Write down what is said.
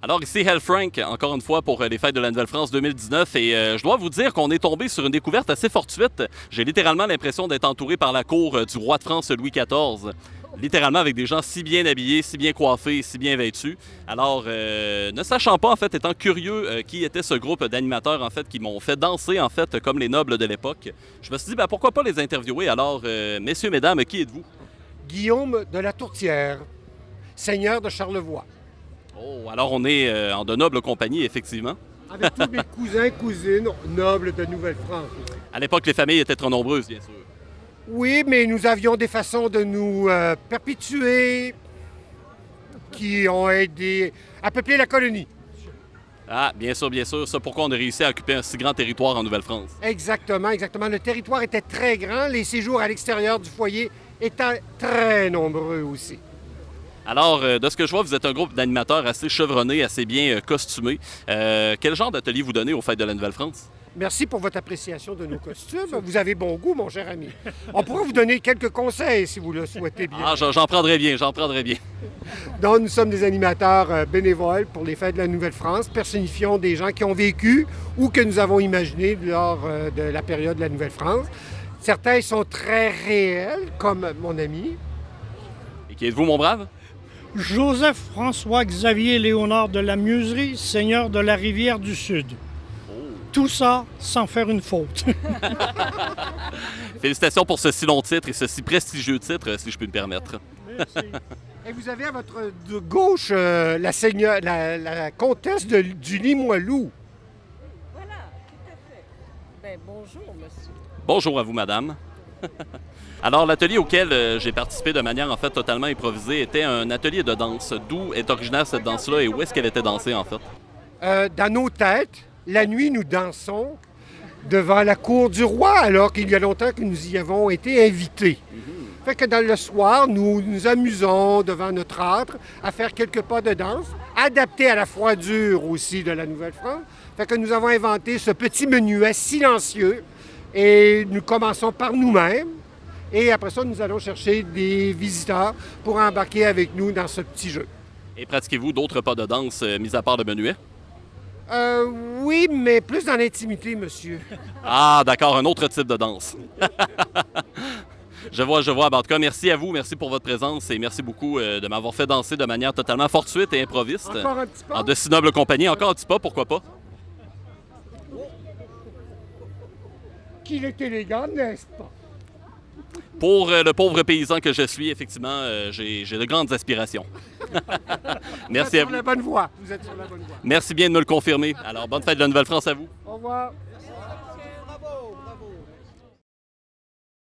Alors ici Hell Frank, encore une fois pour les fêtes de la Nouvelle-France 2019 et je dois vous dire qu'on est tombé sur une découverte assez fortuite. J'ai littéralement l'impression d'être entouré par la cour du roi de France Louis XIV. Littéralement avec des gens si bien habillés, si bien coiffés, si bien vêtus. Alors, ne sachant pas en fait, étant curieux qui était ce groupe d'animateurs en fait qui m'ont fait danser en fait comme les nobles de l'époque, je me suis dit ben, pourquoi pas les interviewer. Alors, messieurs, mesdames, qui êtes-vous? Guillaume de la Tourtière, seigneur de Charlevoix. Oh, alors on est en de noble compagnie effectivement. Avec tous mes cousins, cousines, nobles de Nouvelle-France. À l'époque, les familles étaient trop nombreuses, bien sûr. Oui, mais nous avions des façons de nous perpétuer qui ont aidé à peupler la colonie. Ah, bien sûr, bien sûr. C'est pourquoi on a réussi à occuper un si grand territoire en Nouvelle-France. Exactement, exactement. Le territoire était très grand, les séjours à l'extérieur du foyer étaient très nombreux aussi. Alors, de ce que je vois, vous êtes un groupe d'animateurs assez chevronnés, assez bien costumés. Quel genre d'atelier vous donnez aux Fêtes de la Nouvelle-France? Merci pour votre appréciation de nos costumes. Vous avez bon goût, mon cher ami. On pourrait vous donner quelques conseils si vous le souhaitez bien. Ah, j'en prendrai bien, j'en prendrai bien. Donc, nous sommes des animateurs bénévoles pour les Fêtes de la Nouvelle-France, personnifions des gens qui ont vécu ou que nous avons imaginés lors de la période de la Nouvelle-France. Certains sont très réels, comme mon ami. Et qui êtes-vous, mon brave? Joseph-François-Xavier Léonard de la Muserie, seigneur de la Rivière du Sud. Tout ça sans faire une faute. Félicitations pour ce si long titre et ce si prestigieux titre, si je peux me permettre. Merci. Et vous avez à votre gauche la comtesse du Limoilou. Voilà, tout à fait. Ben, bonjour, monsieur. Bonjour à vous, madame. Alors, l'atelier auquel j'ai participé de manière en fait totalement improvisée était un atelier de danse. D'où est originaire cette danse-là et où est-ce qu'elle était dansée en fait? Dans nos têtes, la nuit, nous dansons devant la cour du roi, alors qu'il y a longtemps que nous y avons été invités. Fait que dans le soir, nous nous amusons devant notre âtre à faire quelques pas de danse, adaptés à la froidure aussi de la Nouvelle-France. Fait que nous avons inventé ce petit menuet silencieux et nous commençons par nous-mêmes. Et après ça, nous allons chercher des visiteurs pour embarquer avec nous dans ce petit jeu. Et pratiquez-vous d'autres pas de danse, mis à part le menuet? Oui, mais plus dans l'intimité, monsieur. Ah, d'accord, un autre type de danse. Je vois. Ben, en tout cas, merci à vous, merci pour votre présence et merci beaucoup de m'avoir fait danser de manière totalement fortuite et improviste. Encore un petit pas? En de si noble compagnie. Encore un petit pas, pourquoi pas? Qu'il est élégant, n'est-ce pas? Pour le pauvre paysan que je suis, effectivement, j'ai de grandes aspirations. Merci à Vous êtes sur vous. la bonne voie. Vous êtes sur la bonne voie. Merci bien de me le confirmer. Alors, bonne fête de la Nouvelle-France à vous. Au revoir.